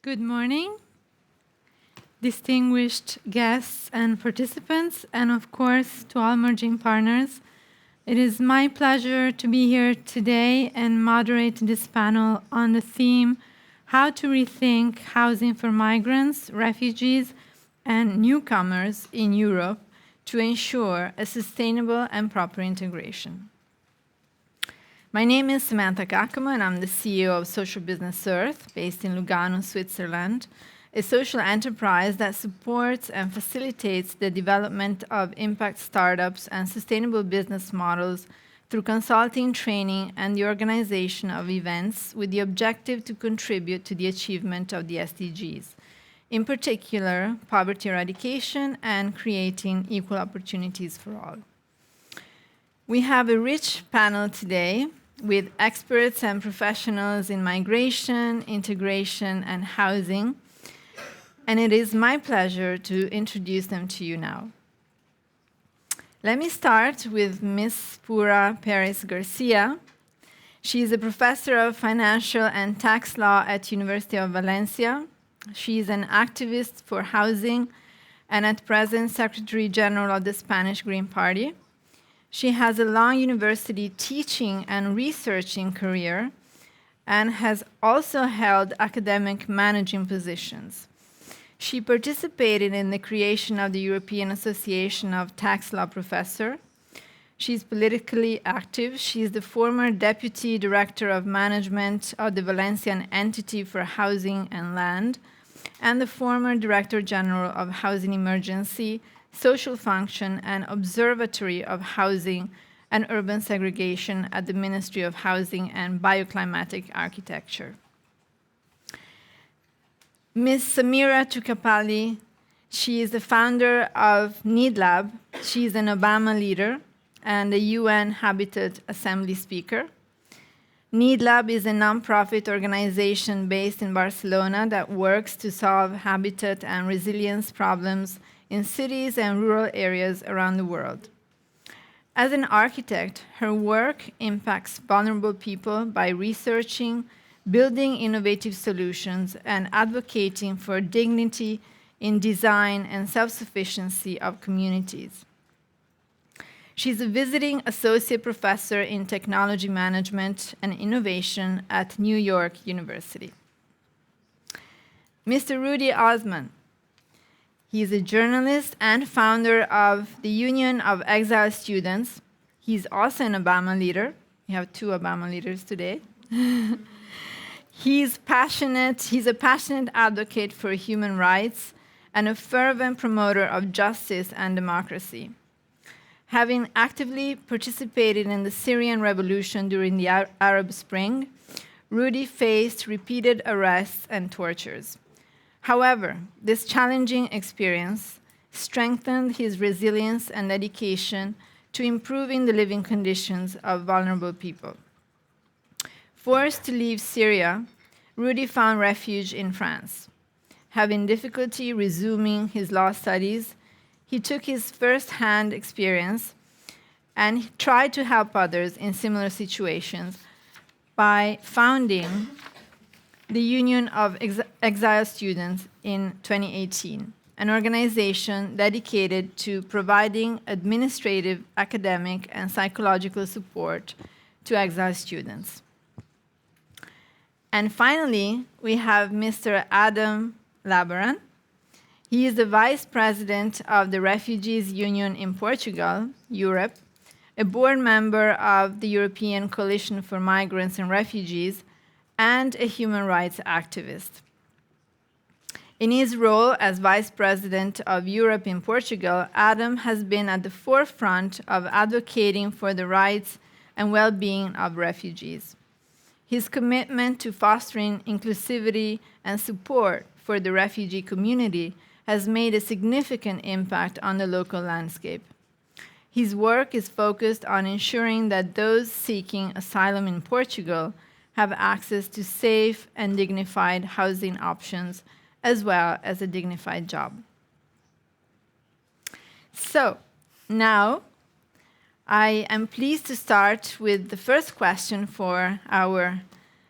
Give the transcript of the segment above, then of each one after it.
Good morning, distinguished guests and participants, and of course, to all merging partners. It is my pleasure to be here today and moderate this panel on the theme, How to Rethink Housing for Migrants, Refugees, and Newcomers in Europe to ensure a sustainable and proper integration. My name is Samantha Caccamo, and I'm the CEO of Social Business Earth, based in Lugano, Switzerland, a social enterprise that supports and facilitates the development of impact startups and sustainable business models through consulting, training, and the organization of events with the objective to contribute to the achievement of the SDGs, in particular, poverty eradication and creating equal opportunities for all. We have a rich panel today with experts and professionals in migration, integration, and housing, and it is my pleasure to introduce them to you now. Let me start with Ms. Pura Peris Garcia. She is a professor of financial and tax law at University of Valencia. She is an activist for housing and at present Secretary General of the Spanish Green Party. She has a long university teaching and researching career and has also held academic managing positions. She participated in the creation of the European Association of Tax Law Professors. She's politically active. She is the former Deputy Director of Management of the Valencian Entity for Housing and Land and the former Director General of Housing Emergency, Social Function and Observatory of Housing and Urban Segregation at the Ministry of Housing and Bioclimatic Architecture. Ms. Sameera Chukkapalli, she is the founder of Needlab. She is an Obama leader and a UN Habitat Assembly speaker. Needlab is a nonprofit organization based in Barcelona that works to solve habitat and resilience problems in cities and rural areas around the world. As an architect, her work impacts vulnerable people by researching, building innovative solutions, and advocating for dignity in design and self-sufficiency of communities. She's a visiting associate professor in technology management and innovation at New York University. Mr. Rudi Osman. He is a journalist and founder of the Union of Exiled Students. He's also an Obama leader. We have two Obama leaders today. He's a passionate advocate for human rights and a fervent promoter of justice and democracy. Having actively participated in the Syrian revolution during the Arab Spring, Rudi faced repeated arrests and tortures. However, this challenging experience strengthened his resilience and dedication to improving the living conditions of vulnerable people. Forced to leave Syria, Rudi found refuge in France. Having difficulty resuming his law studies, he took his first-hand experience and tried to help others in similar situations by founding the Union of Exiled Students in 2018, an organization dedicated to providing administrative, academic, and psychological support to exiled students. And finally, we have Mr. Adam Labaran. He is the Vice President of the Refugees Union in Portugal, Europe, a board member of the European Coalition for Migrants and Refugees, and a human rights activist. In his role as Vice President of Europe in Portugal, Adam has been at the forefront of advocating for the rights and well-being of refugees. His commitment to fostering inclusivity and support for the refugee community has made a significant impact on the local landscape. His work is focused on ensuring that those seeking asylum in Portugal have access to safe and dignified housing options, as well as a dignified job. So, now, I am pleased to start with the first question for our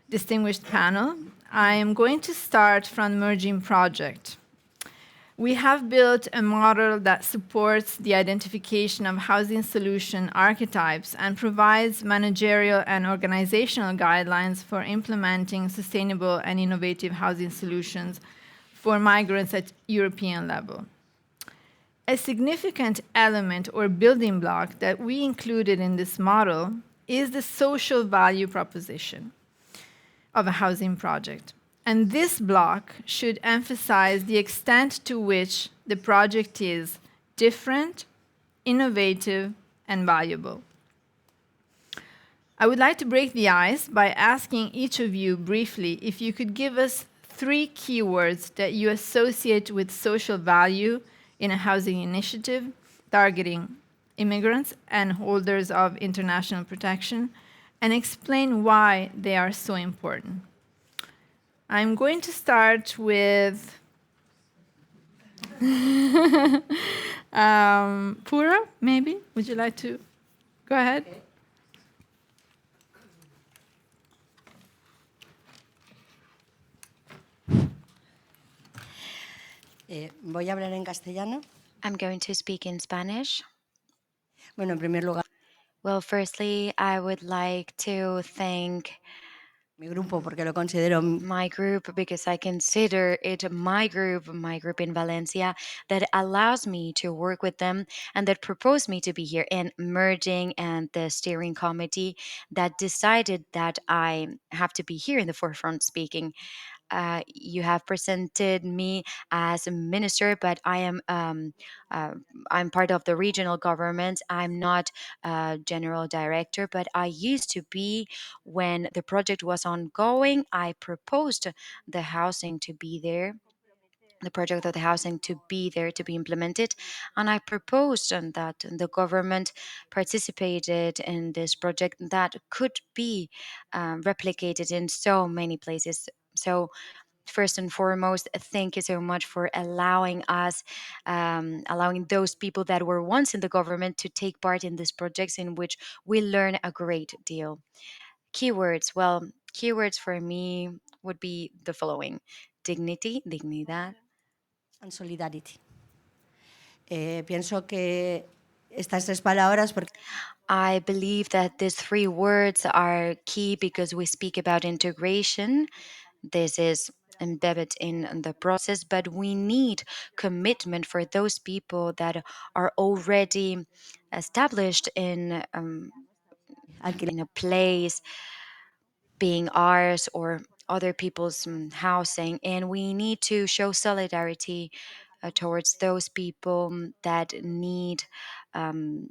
distinguished panel. I am going to start from merging project. We have built a model that supports the identification of housing solution archetypes and provides managerial and organizational guidelines for implementing sustainable and innovative housing solutions for migrants at European level. A significant element or building block that we included in this model is the social value proposition of a housing project. And this block should emphasize the extent to which the project is different, innovative, and valuable. I would like to break the ice by asking each of you briefly if you could give us 3 keywords that you associate with social value in a housing initiative targeting immigrants and holders of international protection, and explain why they are so important. I'm going to start with Pura, maybe? Would you like to go ahead? Voy a hablar en castellano. I'm going to speak in Spanish. Bueno, en primer lugar, Well, firstly, I would like to thank mi grupo, porque lo considero my group because I consider it my group in Valencia, that allows me to work with them and that proposed me to be here, and merging and the steering committee that decided that I have to be here in the forefront speaking. You have presented me as a minister, but I'm part of the regional government. I'm not a general director, but I used to be when the project was ongoing. I proposed the housing to be there. The project of the housing to be there to be implemented, and I proposed that the government participated in this project that could be replicated in so many places. So first and foremost, thank you so much for allowing us, allowing those people that were once in the government to take part in these projects in which we learn a great deal. Keywords, well, keywords for me would be the following: dignity, dignidad. and solidarity. Pienso que estas 3 palabras, porque I believe that these 3 words are key because we speak about integration. This is embedded in the process, but we need commitment for those people that are already established in a place, being ours or other people's housing, and we need to show solidarity towards those people that need um,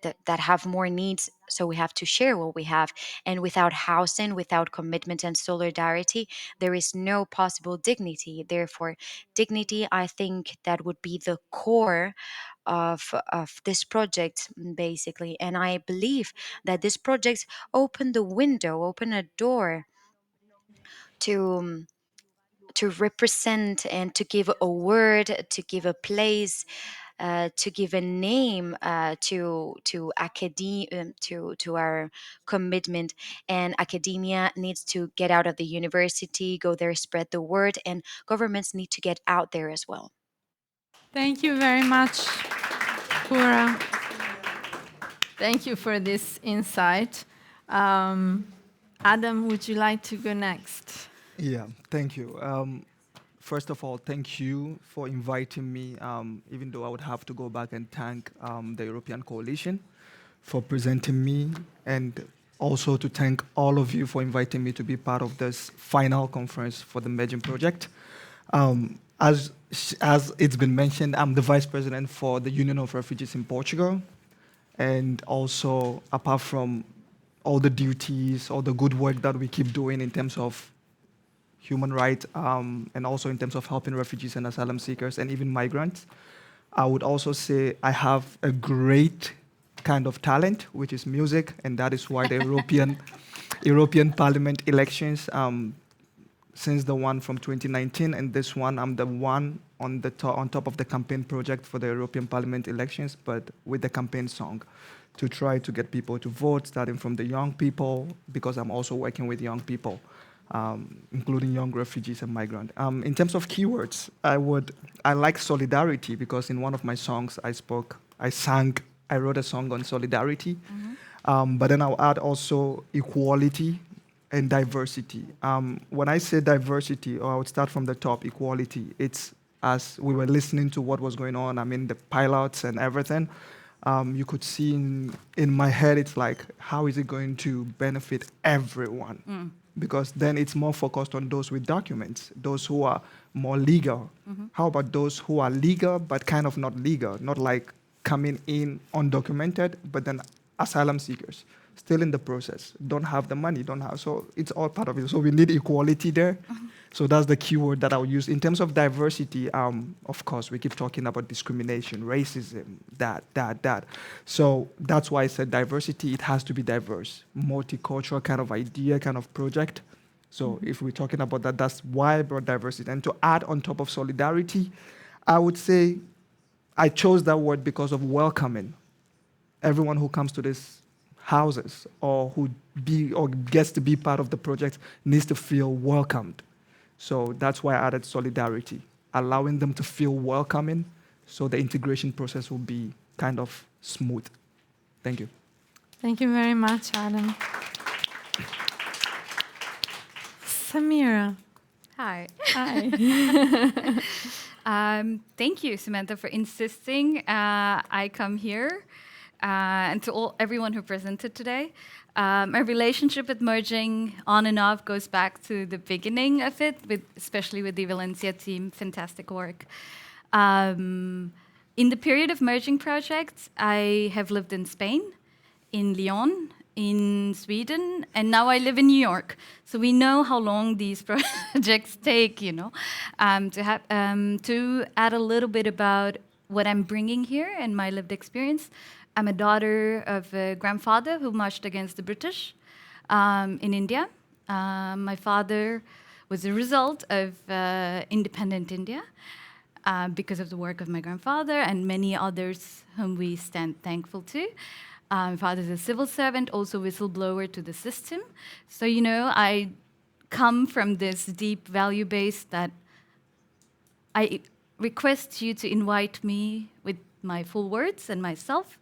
that have more needs. So we have to share what we have, and without housing, without commitment and solidarity, there is no possible dignity. Therefore, dignity, I think that would be the core of this project, basically. And I believe that this project open the window, open a door to to represent and to give a word, to give a place, to give a name to academia, to our commitment. And academia needs to get out of the university, go there, spread the word, and governments need to get out there as well. Thank you very much, Pura. Thank you for this insight. Adam, would you like to go next? Yeah, thank you. First of all, thank you for inviting me, even though I would have to go back and thank the European Coalition for presenting me, and also to thank all of you for inviting me to be part of this final conference for the Merging Project. As it's been mentioned, I'm the Vice President for the Union of Refugees in Portugal. And also, apart from all the duties, all the good work that we keep doing in terms of human rights, and also in terms of helping refugees and asylum seekers and even migrants, I would also say I have a great kind of talent, which is music, and that is why the European Parliament elections, since the one from 2019 and this one, I'm the one on top of the campaign project for the European Parliament elections, but with the campaign song, to try to get people to vote, starting from the young people, because I'm also working with young people. including young refugees and migrants. In terms of keywords, I like solidarity because in one of my songs I wrote a song on solidarity, but then I'll add also equality and diversity. When I say diversity, or I would start from the top, equality, it's as we were listening to what was going on, I mean, the pilots and everything, you could see in my head, it's like, how is it going to benefit everyone? Because then it's more focused on those with documents, those who are more legal. How about those who are legal but kind of not legal, not like coming in undocumented, but then asylum seekers, still in the process, don't have the money, so it's all part of it. So we need equality there. So that's the keyword that I'll use. In terms of diversity, of course, we keep talking about discrimination, racism, that. So that's why I said diversity, it has to be diverse, multicultural kind of idea, kind of project. So if we're talking about that, that's why I brought diversity. And to add on top of solidarity, I would say I chose that word because of welcoming. Everyone who comes to these houses or who gets to be part of the project needs to feel welcomed. So that's why I added solidarity, allowing them to feel welcoming so the integration process will be kind of smooth. Thank you. Thank you very much, Adam. Sameera. Hi. Hi. Thank you, Samantha, for insisting I come here, and to everyone who presented today. My relationship with merging on and off goes back to the beginning of it, especially with the Valencia team. Fantastic work. In the period of merging projects, I have lived in Spain, in Lyon, in Sweden, and now I live in New York. So we know how long these projects take, to add a little bit about what I'm bringing here and my lived experience. I'm a daughter of a grandfather who marched against the British in India. My father was a result of independent India because of the work of my grandfather and many others whom we stand thankful to. My father's a civil servant, also whistleblower to the system. So, I come from this deep value base that I request you to invite me with my full words and myself.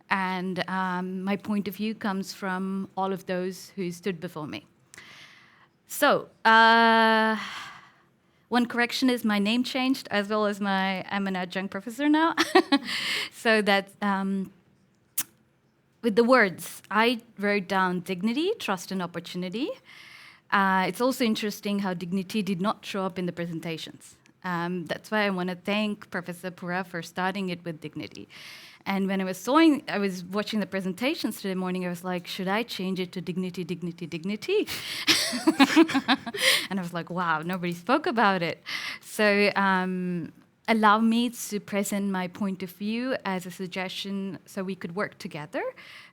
And my point of view comes from all of those who stood before me. So, one correction is my name changed, as well as I'm an adjunct professor now. So that with the words, I wrote down dignity, trust, and opportunity. It's also interesting how dignity did not show up in the presentations. That's why I want to thank Professor Pura for starting it with dignity. And when I was watching the presentations today morning, I was like, should I change it to dignity, dignity, dignity? And I was like, wow, nobody spoke about it. So allow me to present my point of view as a suggestion so we could work together,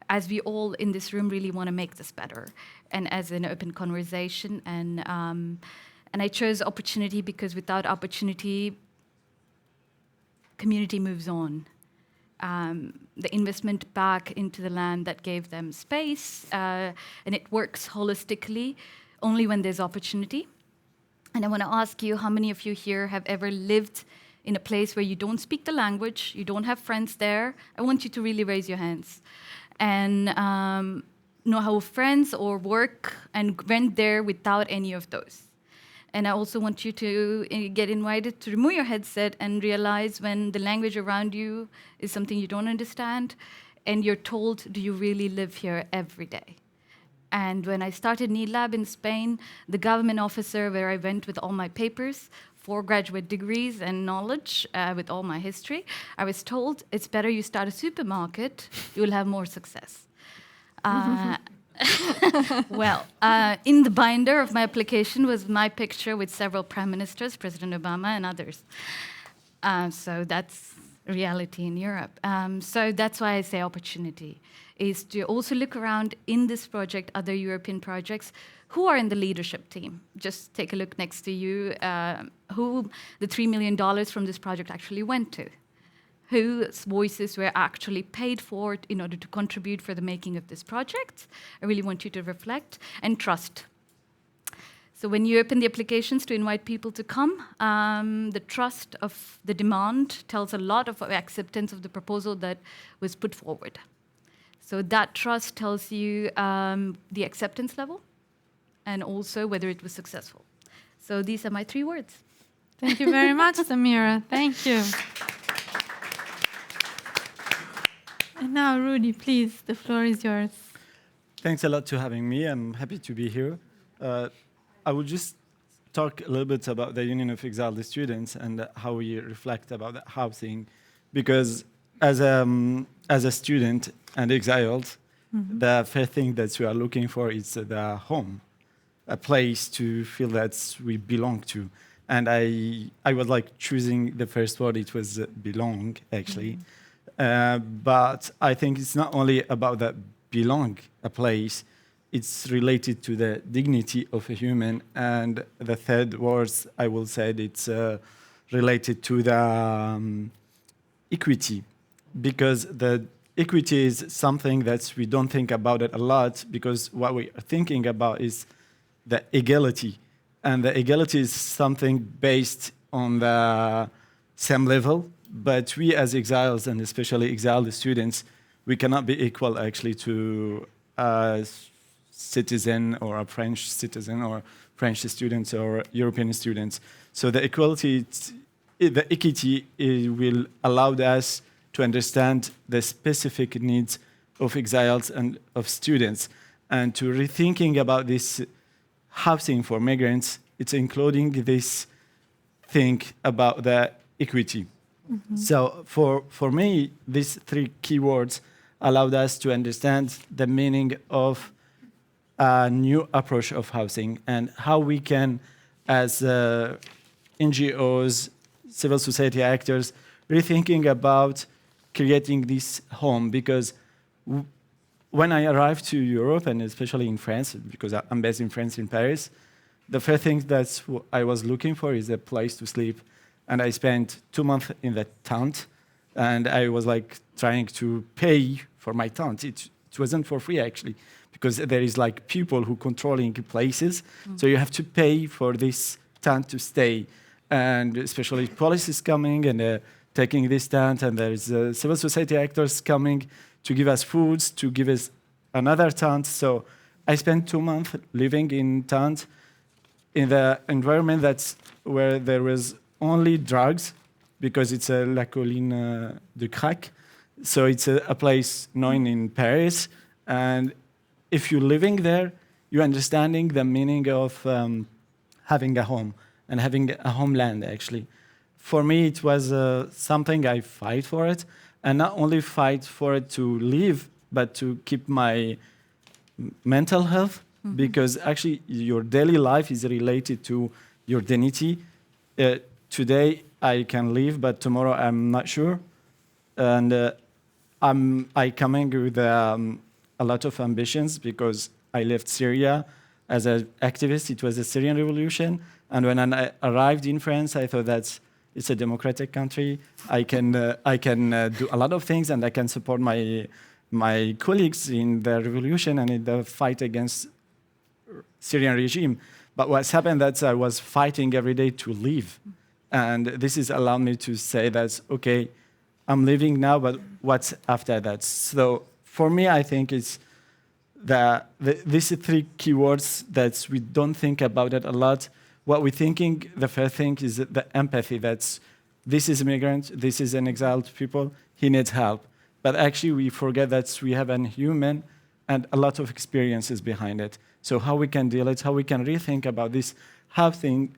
as we all in this room really want to make this better, and as an open conversation. And I chose opportunity because without opportunity, community moves on. The investment back into the land that gave them space, and it works holistically only when there's opportunity. And I want to ask you, how many of you here have ever lived in a place where you don't speak the language, you don't have friends there? I want you to really raise your hands. And know how friends or work and went there without any of those. And I also want you to get invited to remove your headset and realize when the language around you is something you don't understand and you're told, do you really live here every day? And when I started Needlab in Spain, the government officer where I went with all my papers, 4 graduate degrees and knowledge with all my history, I was told it's better you start a supermarket, you will have more success. Well, in the binder of my application was my picture with several prime ministers, President Obama and others. So that's reality in Europe. So that's why I say opportunity, is to also look around in this project, other European projects, who are in the leadership team. Just take a look next to you, who the $3 million from this project actually went to. Whose voices were actually paid for in order to contribute for the making of this project. I really want you to reflect and trust. So when you open the applications to invite people to come, the trust of the demand tells a lot of acceptance of the proposal that was put forward. So that trust tells you the acceptance level and also whether it was successful. So these are my 3 words. Thank you very much, Sameera. Thank you. And now, Rudi, please, the floor is yours. Thanks a lot to having me. I'm happy to be here. I will just talk a little bit about the Union of Exiled Students and how we reflect about the housing, because as a student and exiled, the first thing that we are looking for is the home, a place to feel that we belong to. And I was like choosing the first word, it was belong, actually. But I think it's not only about that belong a place, it's related to the dignity of a human. And the third words I will say, it's related to the equity, because the equity is something that we don't think about it a lot, because what we are thinking about is the equality. And the equality is something based on the same level, but we as exiles, and especially exiled students, we cannot be equal actually to a citizen or a French citizen or French students or European students. So the equality, the equity will allow us to understand the specific needs of exiles and of students, and to rethinking about this housing for migrants, it's including this thing about the equity. So for me, these 3 keywords allowed us to understand the meaning of a new approach of housing and how we can, as NGOs, civil society actors, rethinking about creating this home. Because when I arrived to Europe, and especially in France, because I'm based in France, in Paris, the first thing that I was looking for is a place to sleep. And I spent 2 months in that tent, and I was like trying to pay for my tent. It wasn't for free, actually, because there is like people who controlling places. So you have to pay for this tent to stay. And especially police is coming and taking this tent, and there's civil society actors coming to give us foods, to give us another tent. So I spent 2 months living in tent in the environment that's where there was only drugs, because it's a La Colline de Crack. So it's a place known in Paris. And if you're living there, you're understanding the meaning of having a home and having a homeland, actually. For me, it was something I fight for it, and not only fight for it to live, but to keep my mental health, because actually your daily life is related to your dignity. Today I can live, but tomorrow I'm not sure. And I coming with a lot of ambitions, because I left Syria as an activist. It was a Syrian revolution. And when I arrived in France, I thought that it's a democratic country. I can do a lot of things, and I can support my colleagues in the revolution and in the fight against Syrian regime. But what's happened that I was fighting every day to live. And this has allowed me to say that, okay, I'm living now, but what's after that? So for me, I think it's these 3 keywords that we don't think about it a lot. What we're thinking, the first thing is the empathy. That's, this is a migrant, this is an exiled people, he needs help. But actually we forget that we have a human and a lot of experiences behind it. So how we can deal it, how we can rethink about this housing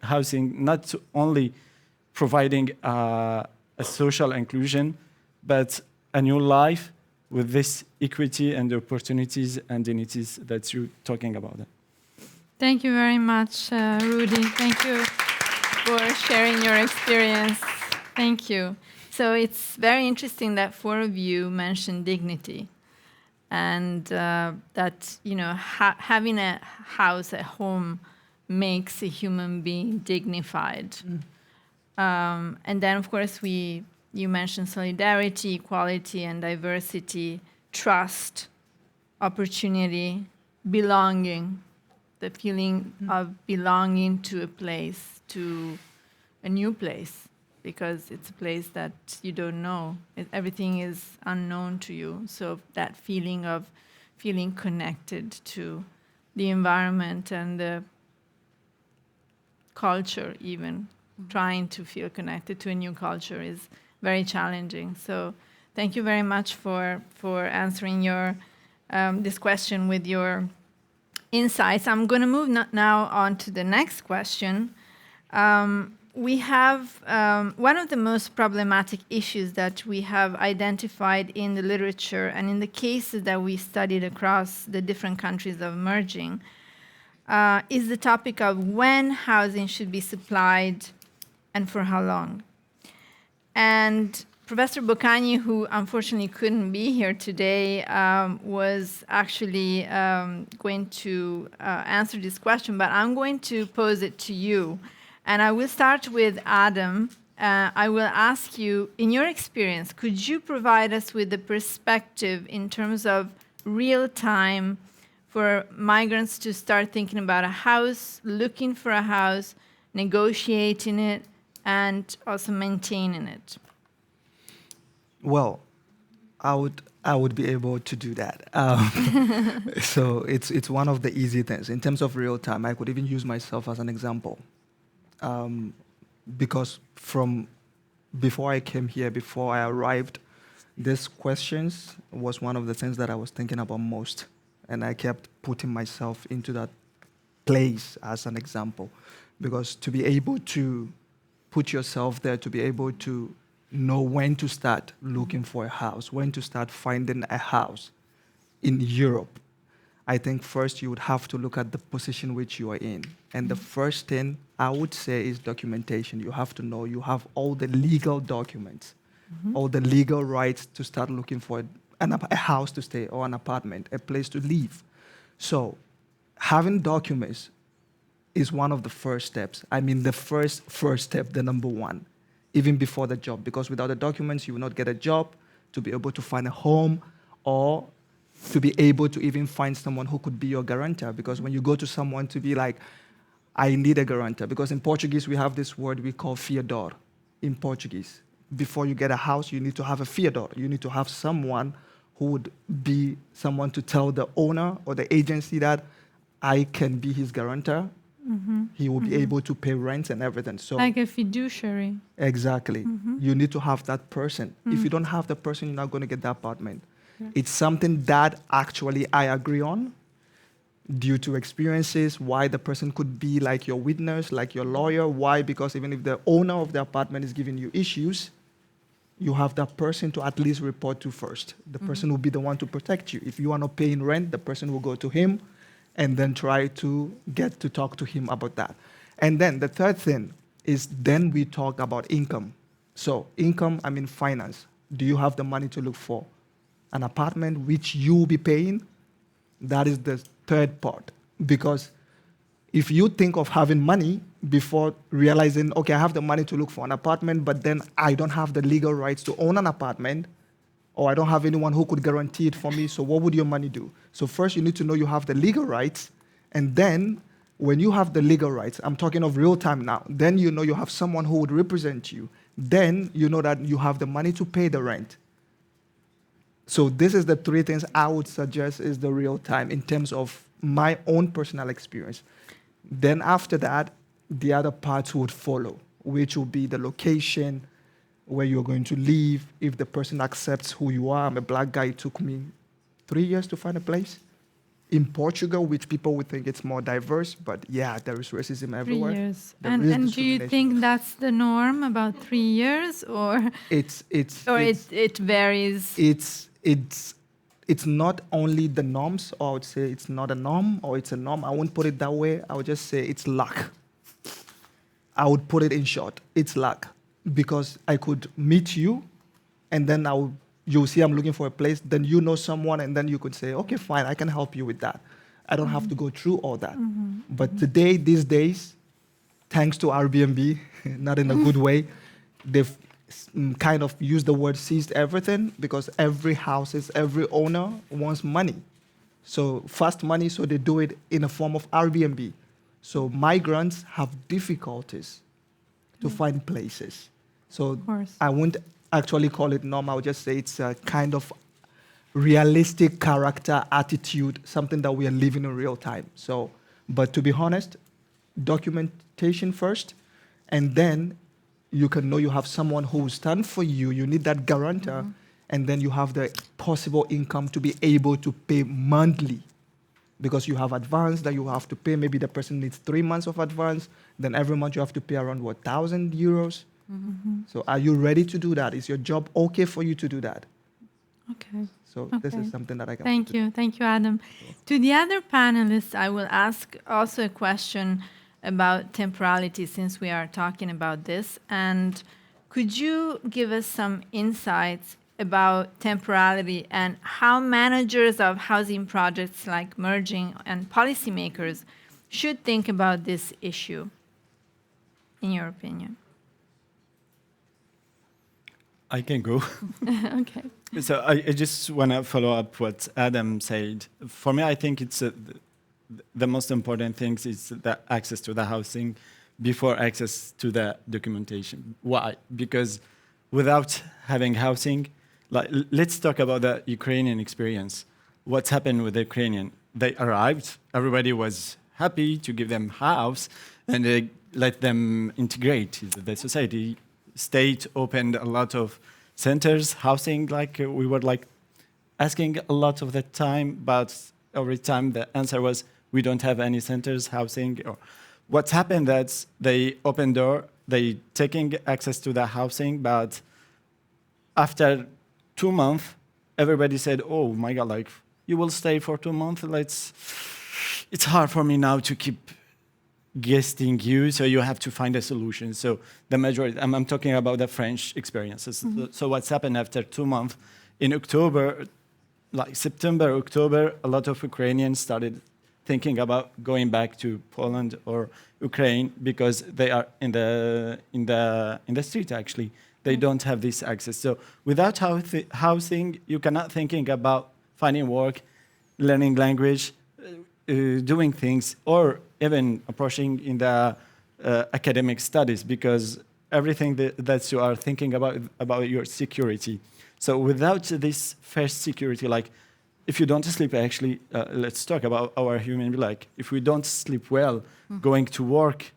not only providing a social inclusion, but a new life with this equity and opportunities and dignities that you're talking about. Thank you very much, Rudi. Thank you for sharing your experience. Thank you. So it's very interesting that 4 of you mentioned dignity, and that having a house, a home, makes a human being dignified. And then, of course, you mentioned solidarity, equality, and diversity, trust, opportunity, belonging. the feeling of belonging to a place, to a new place, because it's a place that you don't know. Everything is unknown to you. So that feeling of feeling connected to the environment and the culture, even trying to feel connected to a new culture is very challenging. So thank you very much for answering your this question with your insights. I'm going to move now on to the next question. We have one of the most problematic issues that we have identified in the literature and in the cases that we studied across the different countries of merging is the topic of when housing should be supplied and for how long. And Professor Boccagni, who unfortunately couldn't be here today, was actually going to answer this question, but I'm going to pose it to you. And I will start with Adam. I will ask you, in your experience, could you provide us with the perspective in terms of real time for migrants to start thinking about a house, looking for a house, negotiating it, and also maintaining it? Well, I would be able to do that. So it's one of the easy things. In terms of real time, I could even use myself as an example. Because from before I came here, before I arrived, these questions was one of the things that I was thinking about most. And I kept putting myself into that place as an example. Because to be able to put yourself there, to be able to know when to start looking for a house, when to start finding a house in Europe, I think first you would have to look at the position which you are in. And the first thing I would say is documentation. You have to know you have all the legal documents, all the legal rights to start looking for a house to stay or an apartment, a place to live. So having documents is one of the first steps. I mean, the first step, the number one, even before the job, because without the documents, you will not get a job, to be able to find a home, or to be able to even find someone who could be your guarantor. Because when you go to someone to be like, I need a guarantor, because in Portuguese, we have this word we call fiador in Portuguese. Before you get a house, you need to have a fiador. You need to have someone who would be someone to tell the owner or the agency that I can be his guarantor. He will be able to pay rent and everything. So like a fiduciary. Exactly. You need to have that person. If you don't have the person, you're not going to get the apartment. It's something that actually I agree on due to experiences, why the person could be like your witness, like your lawyer. Why? Because even if the owner of the apartment is giving you issues, you have that person to at least report to first. The person will be the one to protect you. If you are not paying rent, the person will go to him and then try to get to talk to him about that. And then the third thing is then we talk about income. So income, I mean finance. Do you have the money to look for an apartment which you will be paying? That is the third part. Because if you think of having money before realizing, okay, I have the money to look for an apartment, but then I don't have the legal rights to own an apartment, or I don't have anyone who could guarantee it for me, so what would your money do? So first you need to know you have the legal rights, and then when you have the legal rights, I'm talking of real time now, then you know you have someone who would represent you. Then you know that you have the money to pay the rent. So this is the three things I would suggest is the real time in terms of my own personal experience. Then after that, the other parts would follow, which will be the location, where you're going to live, if the person accepts who you are. I'm a black guy, it took me 3 years to find a place. In Portugal, which people would think it's more diverse, but yeah, there is racism 3 everywhere. years. There And is do you discrimination. think that's the norm, about 3 years, or it varies? It's not only the norms, or I would say it's not a norm, or it's a norm. I wouldn't put it that way. I would just say it's luck. I would put it in short. It's luck. Because I could meet you, and then you'll see I'm looking for a place, then you know someone, and then you could say, okay, fine, I can help you with that. I don't have to go through all that. But today, these days, thanks to Airbnb, not in a good way, they've kind of used the word seized everything, because every owner wants money. So fast money, so they do it in a form of Airbnb. So migrants have difficulties to find places. So Of course. I won't actually call it normal. I'll just say it's a kind of realistic character attitude, something that we are living in real time. So, but to be honest, documentation first, and then you can know you have someone who will stand for you. You need that guarantor, and then you have the possible income to be able to pay monthly, because you have advance that you have to pay. Maybe the person needs 3 months of advance. Then every month you have to pay around, what, 1,000 euros? So are you ready to do that? Is your job okay for you to do that? Okay. So this Okay. is something that I can. Thank you. Thank you, Adam. To the other panelists, I will ask also a question about temporality, since we are talking about this. And could you give us some insights about temporality and how managers of housing projects like merging and policymakers should think about this issue, in your opinion? I can go. Okay. So I just want to follow up what Adam said. For me, I think it's the most important thing is the access to the housing before access to the documentation. Why? Because without having housing, like, let's talk about the Ukrainian experience. What's happened with the Ukrainian? They arrived, everybody was happy to give them house, and they let them integrate into the society. State opened a lot of centers, housing, like we were like asking a lot of the time, but every time the answer was, we don't have any centers, housing. Or what's happened that they open door, they taking access to the housing, but after 2 months, everybody said, oh my God, like you will stay for 2 months, it's hard for me now to keep guesting you, so you have to find a solution. So the majority, I'm talking about the French experiences. So what's happened after 2 months, in October, like September, October, a lot of Ukrainians started thinking about going back to Poland or Ukraine because they are in the street actually. They don't have this access. So without housing, you cannot thinking about finding work, learning language, doing things, or even approaching in the academic studies, because everything that you are thinking about your security. So without this first security, like if you don't sleep, actually, let's talk about our human, like if we don't sleep well, going to work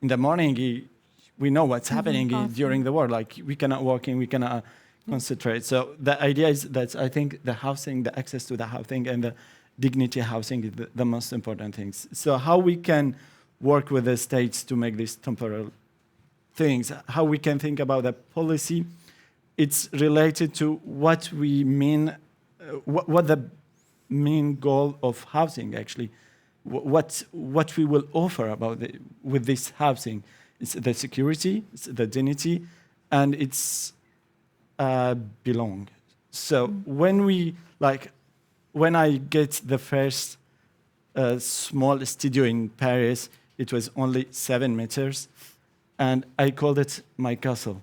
in the morning, we know what's happening during the war. Like we cannot work and we cannot concentrate. So the idea is that I think the housing, the access to the housing and the dignity housing is the most important things. So how we can work with the states to make these temporal things, how we can think about the policy, it's related to what we mean, what the main goal of housing actually, what we will offer with this housing. It's the security, it's the dignity, and it's belong. So when I get the first small studio in Paris, it was only 7 meters, and I called it my castle.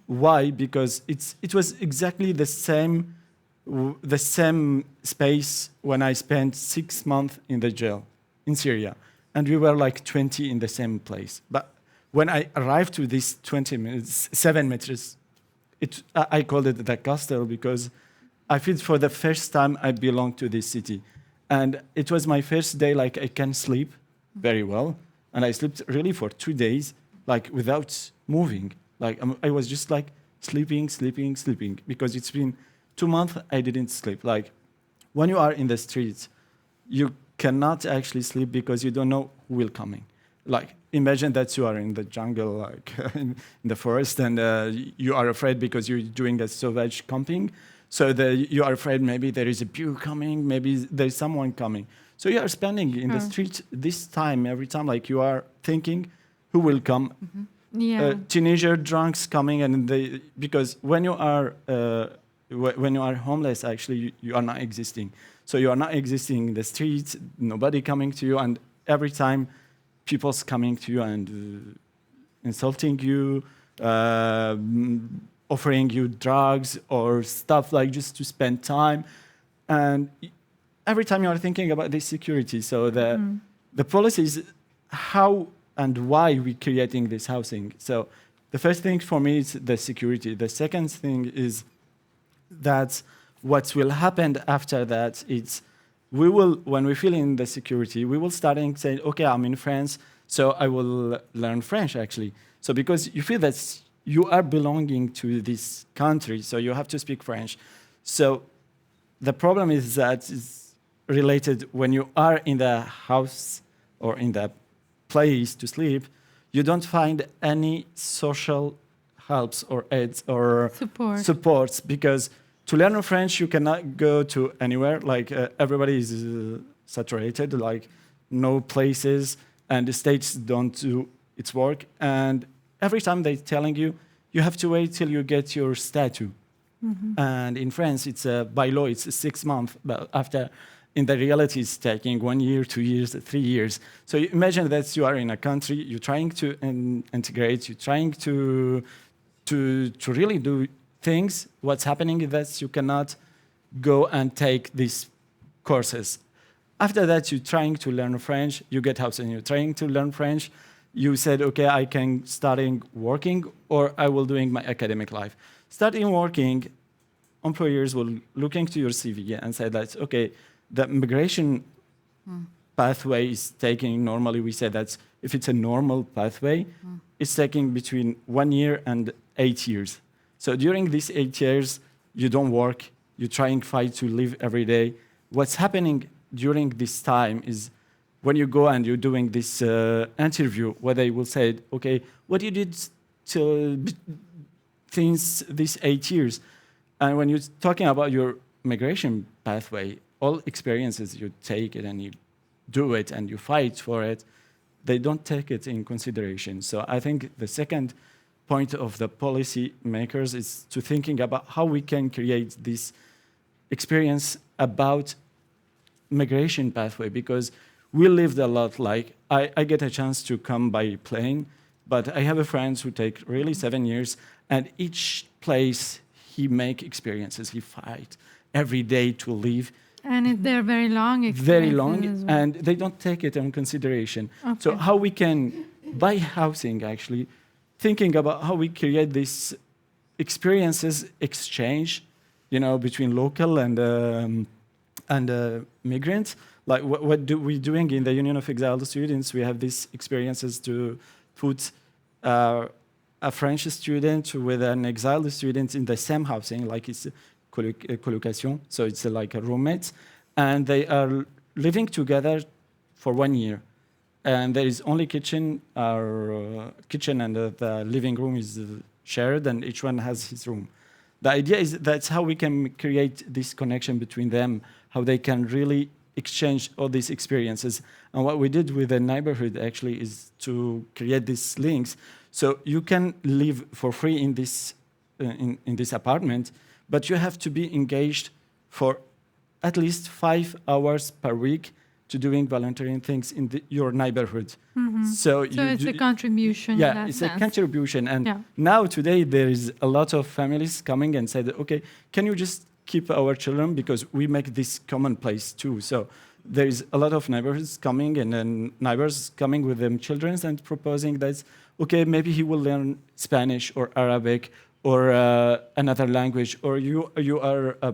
Why? Because it was exactly the same space when I spent 6 months in the jail in Syria, and we were like 20 in the same place. But when I arrived to this 7 meters, I called it the castle because I feel for the first time I belong to this city. And it was my first day, like I can sleep very well. And I slept really for 2 days, like without moving. Like I was just like sleeping, because it's been 2 months I didn't sleep. Like when you are in the streets, you cannot actually sleep because you don't know who will coming. Like imagine that you are in the jungle, like in the forest, and you are afraid because you're doing a sauvage camping. So you are afraid maybe there is a bear coming, maybe there's someone coming. So you are spending in the street this time, every time, like you are thinking, who will come? Yeah. Teenager drunks coming, and because when you are homeless, actually you are not existing. So you are not existing in the streets, nobody coming to you, and every time people's coming to you and insulting you, offering you drugs or stuff like just to spend time. And every time you are thinking about this security, so the policy is how and why we're creating this housing. So the first thing for me is the security. The second thing is that what will happen after that is we will, when we feel in the security, we will start saying, okay, I'm in France, so I will learn French actually. So because you feel that you are belonging to this country, so you have to speak French. So the problem is that it's related when you are in the house or in the place to sleep, you don't find any social helps or aids or supports, because to learn French, you cannot go to anywhere. Like everybody is saturated, like no places, and the states don't do its work. And every time they're telling you, you have to wait till you get your statue. And in France, it's by law, it's 6 months, but after, in the reality, it's taking 1 year, 2 years, 3 years. So you imagine that you are in a country, you're trying to integrate, you're trying to really do things. What's happening is that you cannot go and take these courses. After that, you're trying to learn French, you get house, and you're trying to learn French. You said, okay, I can starting working, or I will doing my academic life. Starting working, employers will look into your CV and say that, okay, the migration pathway is taking, normally we say that if it's a normal pathway, it's taking between 1 year and 8 years. So during these 8 years, you don't work, you're trying to fight to live every day. What's happening during this time is when you go and you're doing this interview, where they will say, okay, what you did since these 8 years? And when you're talking about your migration pathway, all experiences, you take it and you do it and you fight for it, they don't take it in consideration. So I think the second point of the policy makers is to thinking about how we can create this experience about migration pathway, because we lived a lot. Like I get a chance to come by plane, but I have a friend who take really 7 years, and each place he make experiences, he fight every day to live. And they're very long experiences. Very long, and they don't take it in consideration. Okay. So how we can, by housing actually, thinking about how we create these experiences exchange, between local and migrants. Like what do we doing in the Union of Exiled Students? We have these experiences to put a French student with an exiled student in the same housing, like it's colocation, so it's like a roommates, and they are living together for 1 year. And there is only kitchen and the living room is shared, and each one has his room. The idea is that's how we can create this connection between them, how they can really exchange all these experiences. And what we did with the neighborhood actually is to create these links. So you can live for free in this apartment, but you have to be engaged for at least 5 hours per week to doing volunteering things in your neighborhood. So it's a contribution. Yeah, in that it's sense. a contribution. And now today there is a lot of families coming and said, okay, can you just keep our children, because we make this common place too. So there is a lot of neighbors coming, and then neighbors coming with them children and proposing that, okay, maybe he will learn Spanish or Arabic or another language, or you are a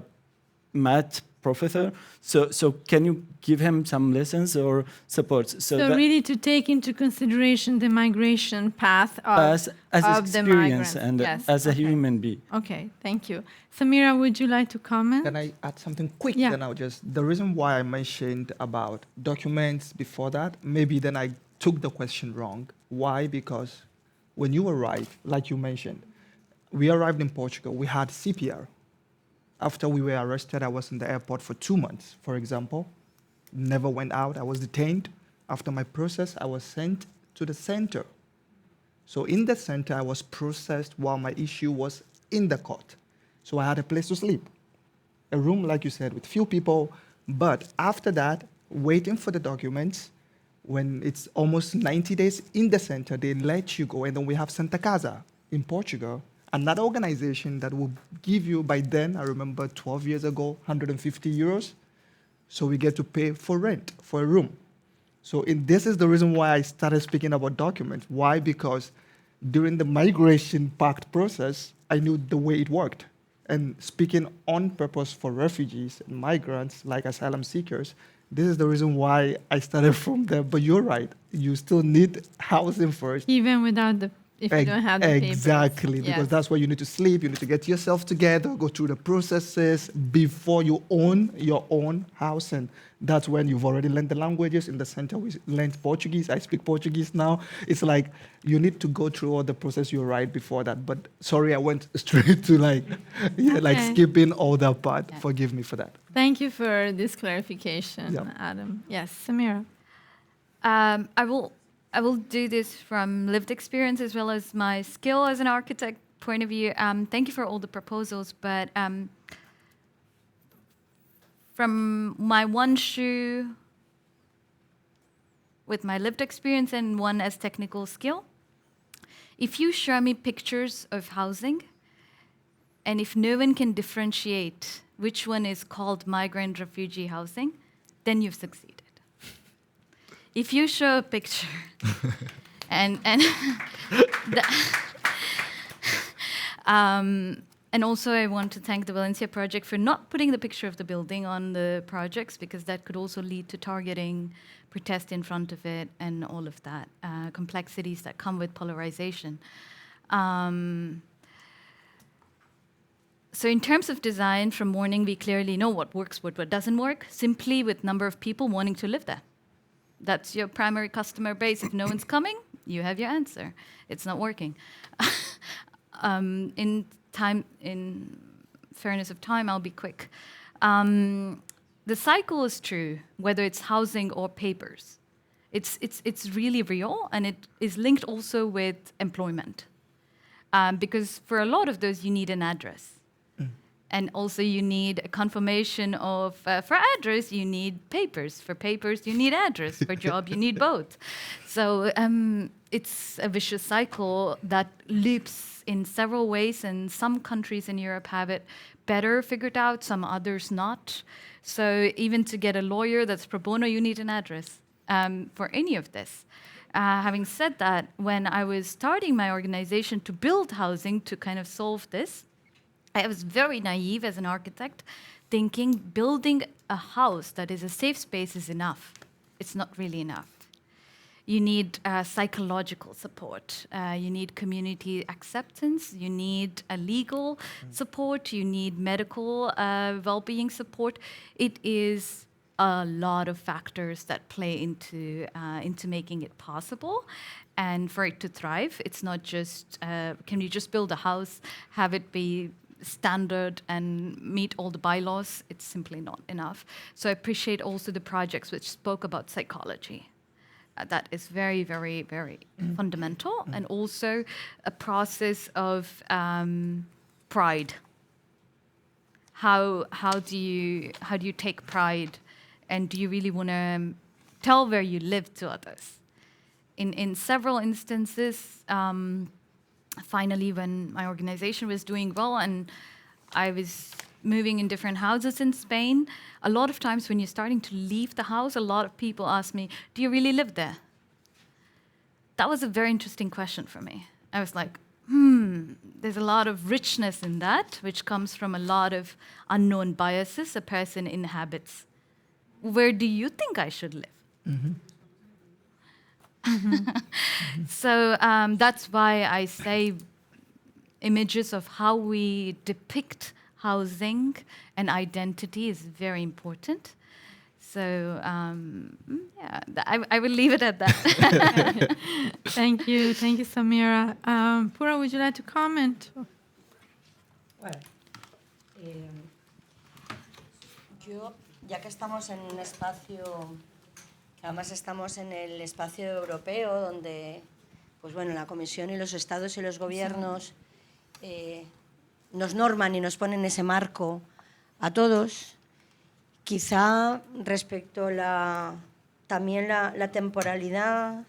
math professor, so can you give him some lessons or support? So really to take into consideration the migration path of the migrants. And as a human being. Okay, thank you. Sameera, would you like to comment? Can I add something quick? Yeah. Then the reason why I mentioned about documents before that, maybe then I took the question wrong. Why? Because when you arrive, like you mentioned, we arrived in Portugal, we had CPR. After we were arrested, I was in the airport for 2 months, for example. Never went out, I was detained. After my process, I was sent to the center. So in the center, I was processed while my issue was in the court. So I had a place to sleep. A room, like you said, with few people. But after that, waiting for the documents, when it's almost 90 days in the center, they let you go. And then we have Santa Casa in Portugal, another organization that will give you, by then, I remember 12 years ago, 150 euros. So we get to pay for rent, for a room. So this is the reason why I started speaking about documents. Why? Because during the migration pact process, I knew the way it worked. And speaking on purpose for refugees and migrants, like asylum seekers, this is the reason why I started from there. But you're right, you still need housing first. Even without if you don't have the papers. Exactly, because Yes. that's where you need to sleep, you need to get yourself together, go through the processes before you own your own house. And that's when you've already learned the languages. In the center, we learned Portuguese. I speak Portuguese now. It's like you need to go through all the process you're right before that. But sorry, I went straight to like Okay. skipping all that part. Yeah. Forgive me for that. Thank you for this clarification, Yeah. Adam. Yes, Sameera. I will do this from lived experience as well as my skill as an architect point of view. Thank you for all the proposals, but from my one shoe with my lived experience and one as technical skill, if you show me pictures of housing, and if no one can differentiate which one is called migrant refugee housing, then you've succeeded. If you show a picture and also I want to thank the Valencia project for not putting the picture of the building on the projects, because that could also lead to targeting, protest in front of it, and all of that complexities that come with polarization. So in terms of design, from morning, we clearly know what works, what doesn't work, simply with number of people wanting to live there. That's your primary customer base. If no one's coming, you have your answer. It's not working. In fairness of time, I'll be quick. The cycle is true, whether it's housing or papers. It's really real, and it is linked also with employment. Because for a lot of those, you need an address. And also you need a confirmation of, for address, you need papers. For papers, you need address. For job, you need both. So it's a vicious cycle that loops in several ways, and some countries in Europe have it better figured out, some others not. So even to get a lawyer that's pro bono, you need an address for any of this. Having said that, when I was starting my organization to build housing to kind of solve this, I was very naive as an architect, thinking building a house that is a safe space is enough. It's not really enough. You need psychological support. You need community acceptance. You need a legal support. You need medical well-being support. It is a lot of factors that play into making it possible. And for it to thrive, it's not just, can you just build a house, have it be standard and meet all the bylaws? It's simply not enough. So I appreciate also the projects which spoke about psychology. That is very, very, very fundamental, and also a process of pride. How do you take pride, and do you really want to tell where you live to others? In several instances. Finally, when my organization was doing well and I was moving in different houses in Spain, a lot of times when you're starting to leave the house, a lot of people ask me, do you really live there? That was a very interesting question for me. I was like, there's a lot of richness in that, which comes from a lot of unknown biases a person inhabits. Where do you think I should live? Mm-hmm. So that's why I say images of how we depict housing and identity is very important. So I will leave it at that. Thank you, Sameera. Pura, would you like to comment? Bueno, yo, ya que estamos en un espacio, que además estamos en el espacio europeo, donde, pues bueno, la Comisión y los Estados y los gobiernos nos norman y nos ponen ese marco a todos, quizá respecto también la temporalidad,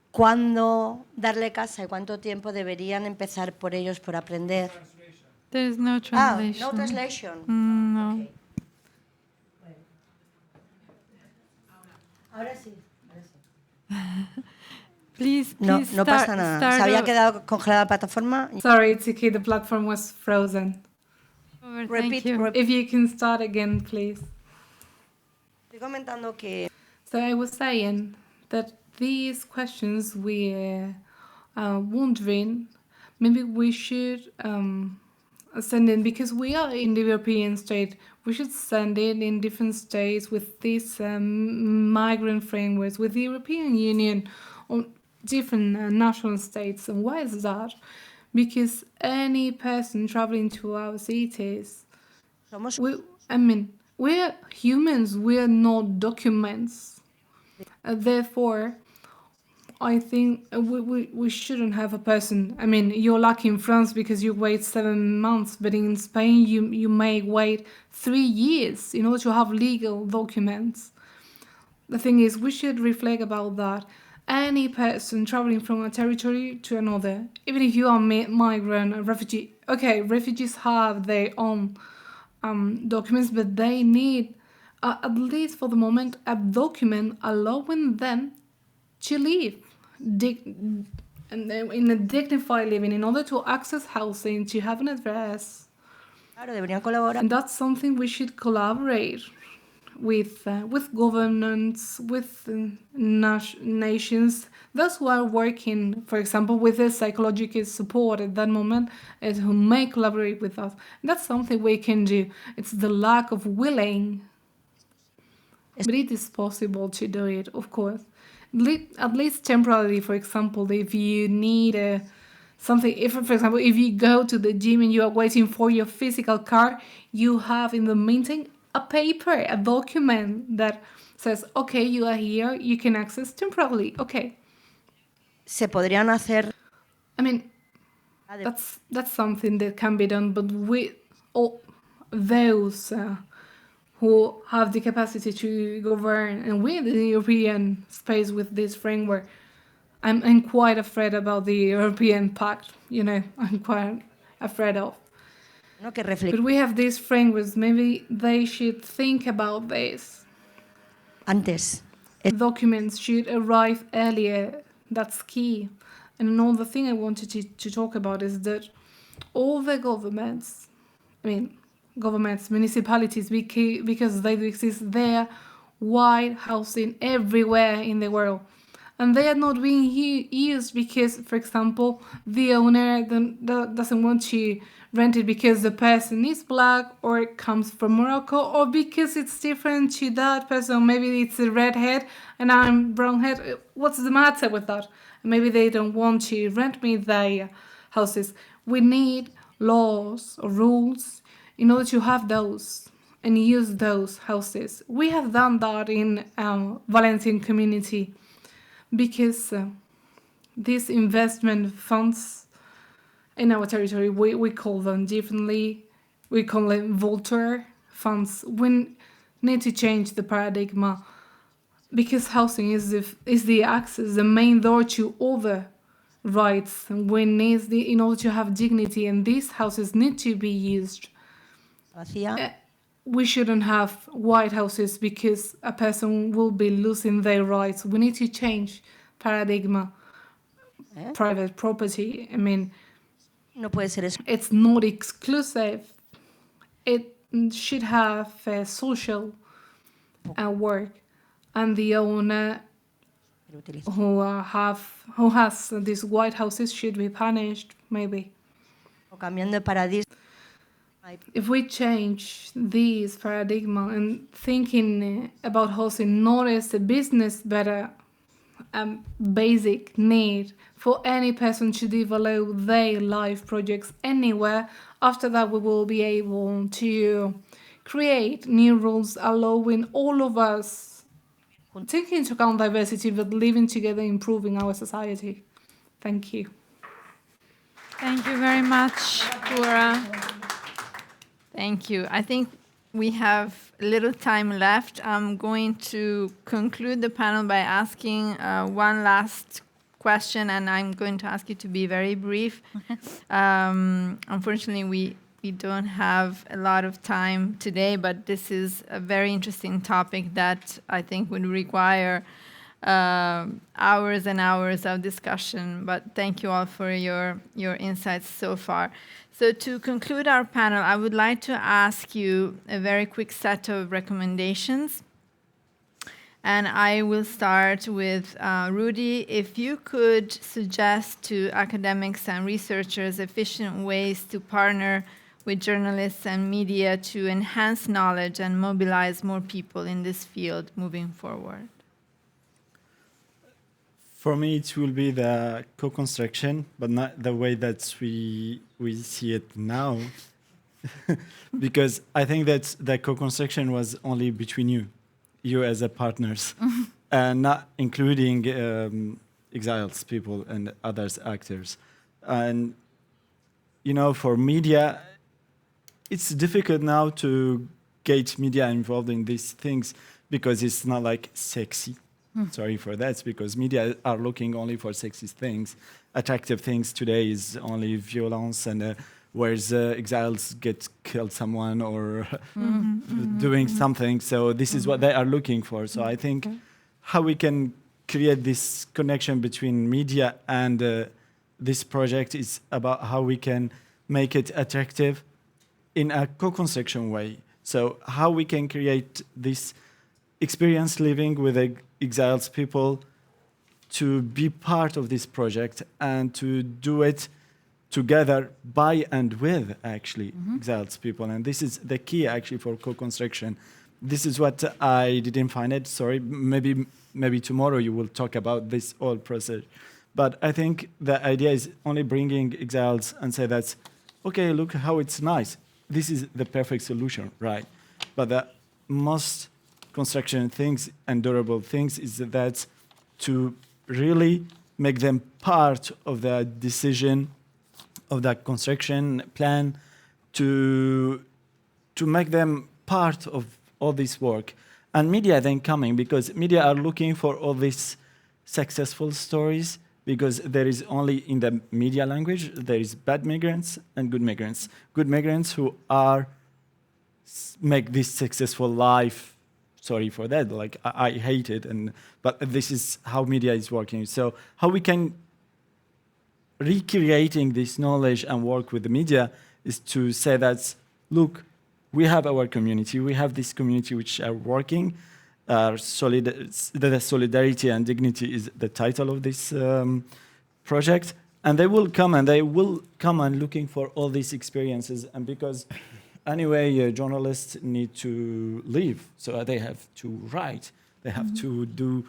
cuándo darle casa y cuánto tiempo deberían empezar por ellos por aprender. There's no translation. No translation. No. Okay. Ahora sí. Please, No, please no pasa nada. start Se había over. quedado congelada la plataforma. Sorry, it's okay, the platform was frozen. Thank you. If you can start again, please. Estoy comentando que So I was saying that these questions we're wondering, maybe we should send in, because we are in the European state, we should send it in different states with these migrant frameworks, with the European Union, on different national states. And why is that? Because any person traveling to our cities, somos we're humans, we're not documents. Therefore, I think we shouldn't have a person. I mean, you're lucky in France because you wait 7 months, but in Spain you may wait 3 years in order to have legal documents. The thing is, we should reflect about that. Any person traveling from a territory to another, even if you are migrant, a refugee, okay, refugees have their own documents, but they need, at least for the moment, a document allowing them to live and in a dignified living in order to access housing, to have an address. claro, deberían colaborar. And that's something we should collaborate with governments, with nations, those who are working, for example, with the psychological support at that moment, and who may collaborate with us. And that's something we can do. It's the lack of willing, but it is possible to do it, of course. At least temporarily, for example, if you need something, if, for example, if you go to the gym and you are waiting for your physical car, you have in the meantime a paper, a document that says, okay, you are here, you can access temporarily, okay. Se podrían hacer. I mean, that's something that can be done, but with all those who have the capacity to govern, and we in the European space with this framework, I'm quite afraid about the European Pact, I'm quite afraid of. No, que But we have these frameworks, maybe they should think about this. Antes. Documents should arrive earlier, that's key. And another thing I wanted to talk about is that all the governments, municipalities, because they exist there, wide housing everywhere in the world. And they are not being used because, for example, the owner doesn't want to rent it because the person is black or comes from Morocco, or because it's different to that person. Maybe it's a redhead and I'm brownhead. What's the matter with that? Maybe they don't want to rent me their houses. We need laws or rules in order to have those and use those houses. We have done that in Valencian community because these investment funds in our territory, we call them differently. We call them Voltaire funds. We need to change the paradigm because housing is the access, the main door to other rights. We need in order to have dignity, and these houses need to be used. We shouldn't have white houses because a person will be losing their rights. We need to change paradigm. Private property, No puede ser eso. It's not exclusive. It should have social work, and the owner who has these white houses should be punished, maybe. O cambiando de paradigma. If we change this paradigm and thinking about housing not as a business but a basic need for any person to develop their life projects anywhere, after that we will be able to create new rules allowing all of us, taking into account diversity, but living together, improving our society. Thank you. Thank you very much, Pura. Thank you. I think we have little time left. I'm going to conclude the panel by asking one last question, and I'm going to ask you to be very brief. Unfortunately, we don't have a lot of time today, but this is a very interesting topic that I think would require hours and hours of discussion. But thank you all for your insights so far. So to conclude our panel, I would like to ask you a very quick set of recommendations. And I will start with Rudi. If you could suggest to academics and researchers efficient ways to partner with journalists and media to enhance knowledge and mobilize more people in this field moving forward. For me, it will be the co-construction, but not the way that we see it now. Because I think that the co-construction was only between you as a partners, and not including Exiled people and others actors. And for media, it's difficult now to get media involved in these things because it's not like sexy. Sorry for that, because media are looking only for sexy things. Attractive things today is only violence, and whereas exiles get killed someone or doing something. So this is what they are looking for. So I think how we can create this connection between media and this project is about how we can make it attractive in a co-construction way. So how we can create this experience living with exiled people to be part of this project and to do it together by and with actually exiled people. And this is the key actually for co-construction. This is what I didn't find it. Sorry, maybe tomorrow you will talk about this whole process. But I think the idea is only bringing exiles and say that, okay, look how it's nice. This is the perfect solution, right? But the most construction things and durable things is that to really make them part of the decision of that construction plan, to make them part of all this work. And media then coming, because media are looking for all these successful stories, because there is only in the media language, there is bad migrants and good migrants. Good migrants who make this successful life. Sorry for that, like I hate it, but this is how media is working. So how we can recreating this knowledge and work with the media is to say that, look, we have our community, we have this community which are working. The solidarity and dignity is the title of this project, and they will come and looking for all these experiences, and because anyway, journalists need to live, so they have to write, they have to do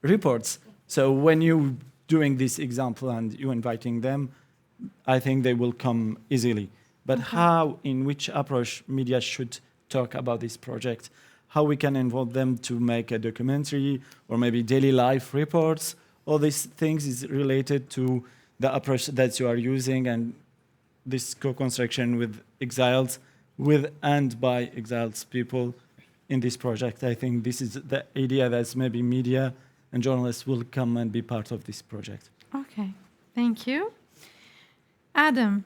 reports. So when you're doing this example and you're inviting them, I think they will come easily. But how, in which approach media should talk about this project, how we can involve them to make a documentary or maybe daily life reports, all these things is related to the approach that you are using and this co-construction with exiled, with and by exiled people in this project. I think this is the idea that maybe media and journalists will come and be part of this project. Okay, thank you. Adam,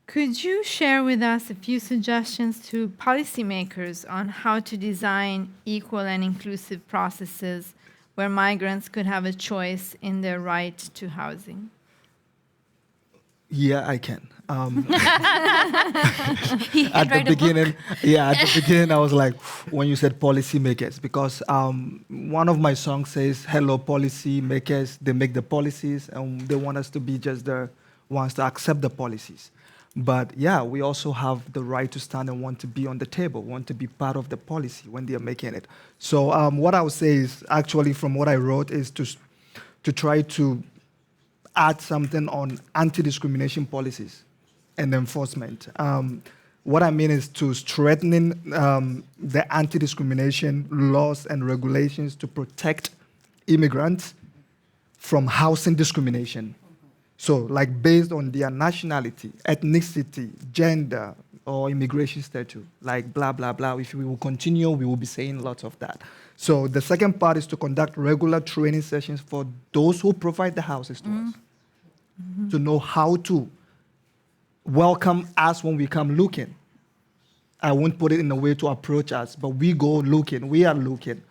could you share with us a few suggestions to policymakers on how to design equal and inclusive processes where migrants could have a choice in their right to housing? Yeah, I can. At write the beginning, I was like, when you said policymakers, because one of my songs says, hello, policymakers, they make the policies, and they want us to be just the ones to accept the policies. But yeah, we also have the right to stand and want to be on the table, want to be part of the policy when they are making it. So what I would say is, actually, from what I wrote, is to try to add something on anti-discrimination policies and enforcement. What I mean is to strengthen the anti-discrimination laws and regulations to protect immigrants from housing discrimination. So, like, based on their nationality, ethnicity, gender, or immigration status, like blah, blah, blah. If we will continue, we will be saying lots of that. So the second part is to conduct regular training sessions for those who provide the houses to us, to know how to welcome us when we come looking. I won't put it in a way to approach us, but we go looking. We are looking.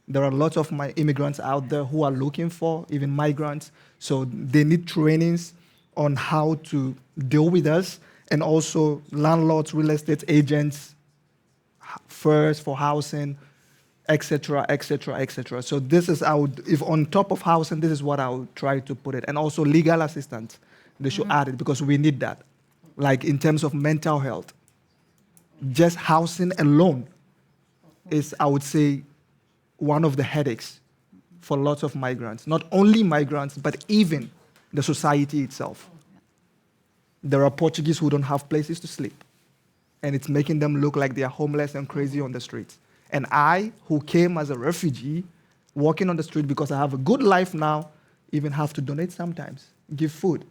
There are lots of my immigrants out there who are looking for, even migrants. So they need trainings on how to deal with us, and also landlords, real estate agents, first for housing, etc., etc., etc. So this is, if on top of housing, this is what I would try to put it. And also legal assistance, they should add it because we need that. Like in terms of mental health, just housing alone is, I would say, one of the headaches for lots of migrants. Not only migrants, but even the society itself. There are Portuguese who don't have places to sleep, and it's making them look like they are homeless and crazy on the streets. And I, who came as a refugee, walking on the street because I have a good life now, even have to donate sometimes, give food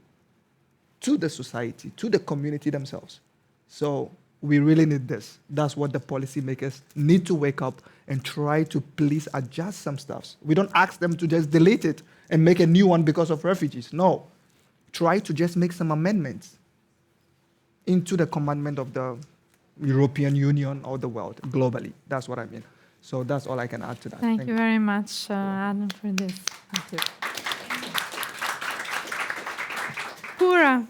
to the society, to the community themselves. So we really need this. That's what the policymakers need to wake up and try to please adjust some stuff. We don't ask them to just delete it and make a new one because of refugees. No. Try to just make some amendments into the commandment of the European Union or the world globally. That's what I mean. So that's all I can add to that. Thank you very much, Adam, for this. Thank you. Pura,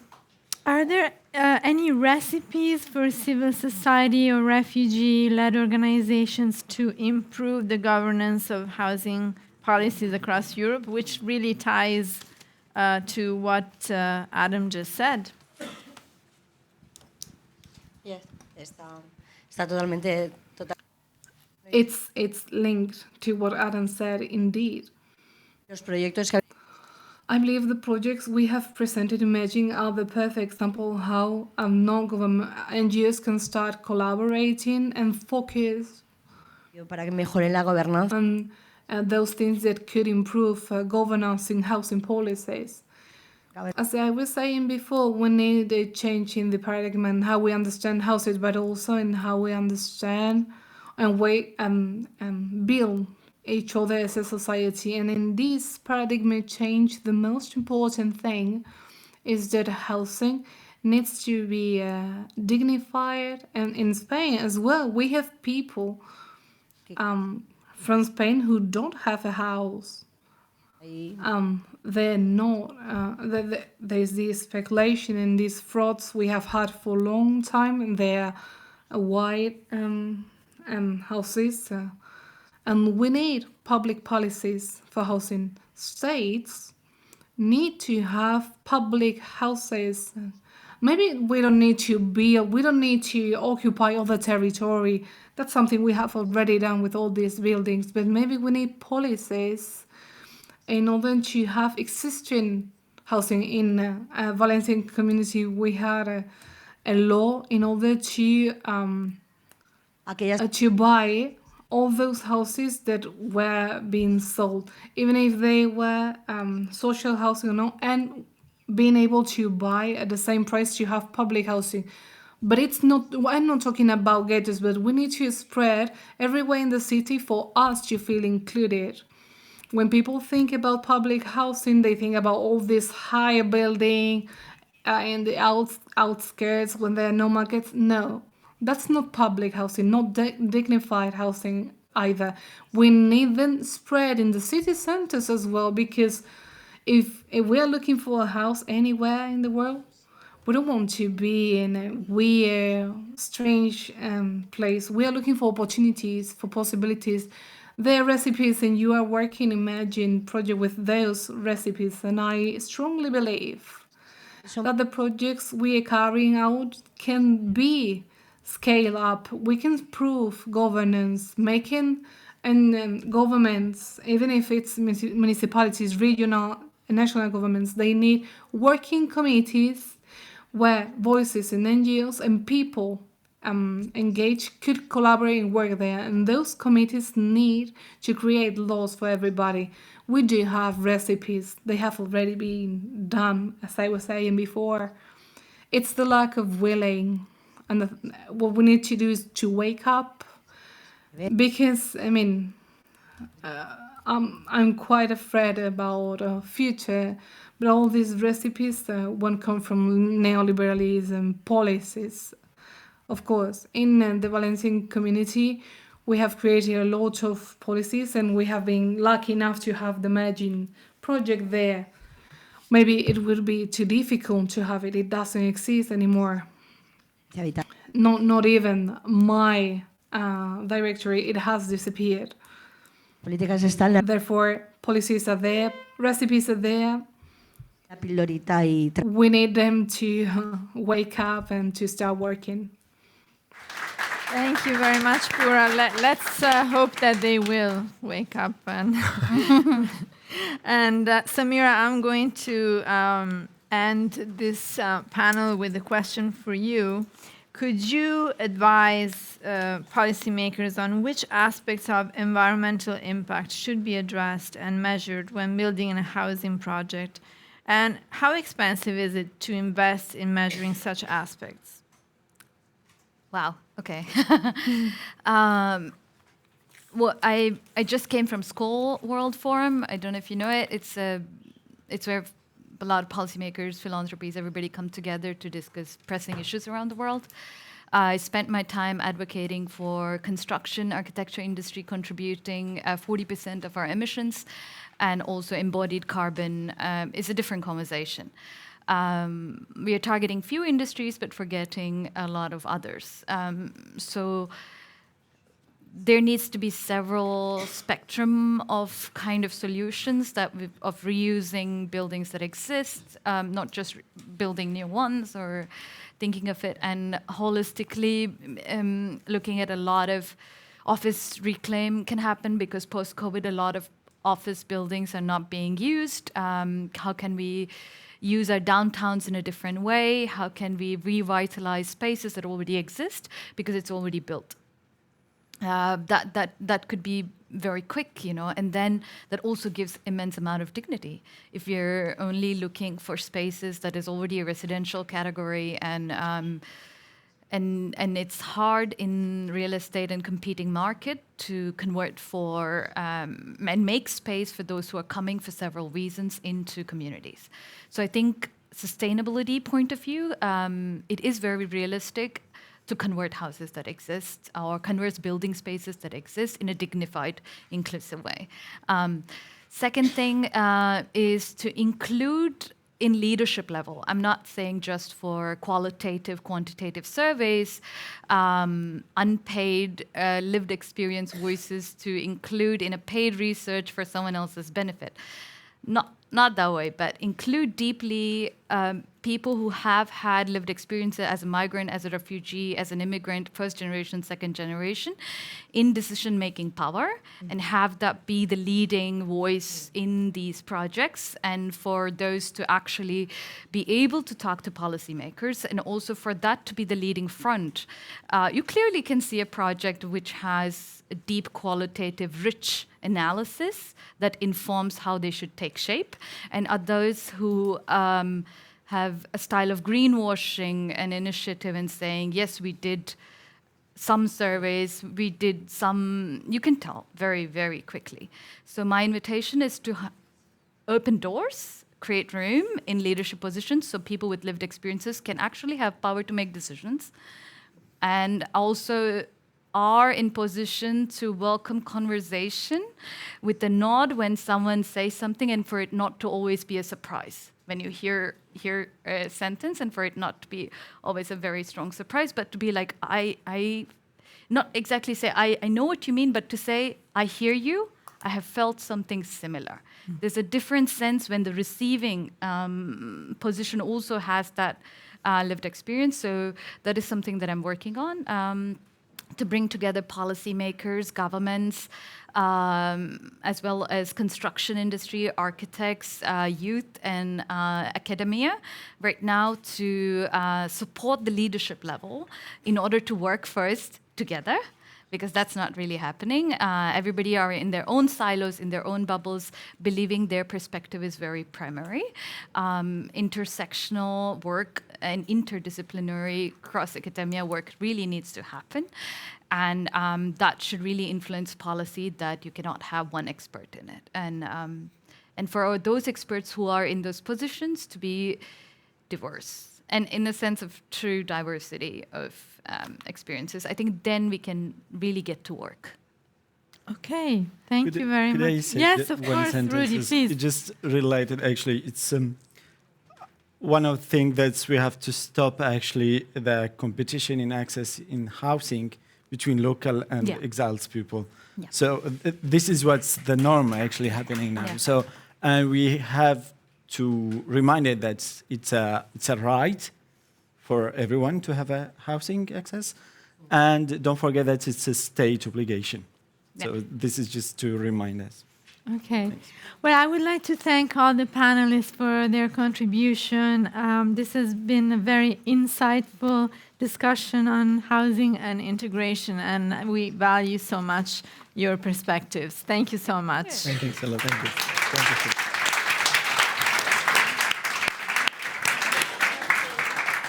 are there any recipes for civil society or refugee-led organizations to improve the governance of housing policies across Europe, which really ties to what Adam just said? Yes, está totalmente. It's linked to what Adam said, indeed. Los proyectos que I believe the projects we have presented imagine are the perfect example of how non-government NGOs can start collaborating and focus para que mejore la gobernanza. on those things that could improve governance in housing policies. As I was saying before, we need a change in the paradigm and how we understand houses, but also in how we understand and build each other as a society. And in this paradigm change, the most important thing is that housing needs to be dignified. And in Spain as well, we have people from Spain who don't have a house. They're not. There's this speculation and these frauds we have had for a long time, and they're white houses. And we need public policies for housing. States need to have public houses. Maybe we don't need to build, we don't need to occupy all the territory. That's something we have already done with all these buildings. But maybe we need policies in order to have existing housing. In a Valencian community, we had a law in order to buy all those houses that were being sold, even if they were social housing or not, and being able to buy at the same price to have public housing. But it's not, I'm not talking about ghettos, but we need to spread everywhere in the city for us to feel included. When people think about public housing, they think about all this high building in the outskirts when there are no markets. No, that's not public housing, not dignified housing either. We need them spread in the city centers as well, because if we are looking for a house anywhere in the world, we don't want to be in a weird, strange place. We are looking for opportunities, for possibilities. There are recipes, and you are working Imagine project with those recipes, and I strongly believe that the projects we are carrying out can be scale up. We can improve governance, making and governments, even if it's municipalities, regional and national governments, they need working committees where voices and NGOs and people engaged could collaborate and work there. And those committees need to create laws for everybody. We do have recipes. They have already been done, as I was saying before. It's the lack of willing. And what we need to do is to wake up. Because, I mean, I'm quite afraid about the future. But all these recipes won't come from neoliberalism policies. Of course, in the Valencian community, we have created a lot of policies, and we have been lucky enough to have the Imagine project there. Maybe it will be too difficult to have it. It doesn't exist anymore. Not even my directory. It has disappeared. Políticas están, Therefore, policies are there, recipes are there. la pildorita y We need them to wake up and to start working. Thank you very much, Pura. Let's hope that they will wake up. And, and Sameera, I'm going to end this panel with a question for you. Could you advise policymakers on which aspects of environmental impact should be addressed and measured when building a housing project? And how expensive is it to invest in measuring such aspects? Wow. Okay. Well, I just came from School World Forum. I don't know if you know it. It's where a lot of policymakers, philanthropies, everybody come together to discuss pressing issues around the world. I spent my time advocating for construction, architecture industry contributing 40% of our emissions, and also embodied carbon is a different conversation. We are targeting few industries, but forgetting a lot of others. So there needs to be several spectrum of kind of solutions of reusing buildings that exist, not just building new ones or thinking of it, and holistically looking at a lot of office reclaim can happen because post-COVID a lot of office buildings are not being used. How can we use our downtowns in a different way? How can we revitalize spaces that already exist because it's already built? That could be very quick, you know, and then that also gives immense amount of dignity. If you're only looking for spaces that is already a residential category and it's hard in real estate and competing market to convert for and make space for those who are coming for several reasons into communities. So I think sustainability point of view, it is very realistic to convert houses that exist or convert building spaces that exist in a dignified, inclusive way. Second thing is to include in leadership level. I'm not saying just for qualitative, quantitative surveys, unpaid lived experience voices to include in a paid research for someone else's benefit. Not that way, but include deeply people who have had lived experiences as a migrant, as a refugee, as an immigrant, first generation, second generation, in decision-making power, and have that be the leading voice in these projects, and for those to actually be able to talk to policymakers, and also for that to be the leading front. You clearly can see a project which has a deep, qualitative, rich analysis that informs how they should take shape, and are those who have a style of greenwashing an initiative and saying, yes, we did some surveys, we did some, you can tell very, very quickly. So my invitation is to open doors, create room in leadership positions so people with lived experiences can actually have power to make decisions, and also are in position to welcome conversation with a nod when someone says something, and for it not to always be a surprise when you hear a sentence, and for it not to be always a very strong surprise, but to be like, I not exactly say, I know what you mean, but to say, I hear you, I have felt something similar. There's a different sense when the receiving position also has that lived experience. So that is something that I'm working on. To bring together policymakers, governments, as well as construction industry, architects, youth, and academia, right now to support the leadership level in order to work first together, because that's not really happening. Everybody are in their own silos, in their own bubbles, believing their perspective is very primary. Intersectional work and interdisciplinary cross-academia work really needs to happen. And that should really influence policy, that you cannot have one expert in it. And and for those experts who are in those positions to be diverse and in a sense of true diversity of experiences. I think then we can really get to work. Okay, thank you very could I much. say Yes, that of one course, sentence? Rudi, please. It just related, actually. It's one of the things that we have to stop, actually, the competition in access in housing between local and exiled people. Yeah. So this is what's the norm actually happening now. Yeah. So we have to remind it that it's a right for everyone to have a housing access, and don't forget that it's a state obligation. Yeah. So this is just to remind us. Okay. Thanks. Well, I would like to thank all the panelists for their contribution. This has been a very insightful discussion on housing and integration, and we value so much your perspectives. Thank you so much. Thanks a lot. Thank you. Thank you.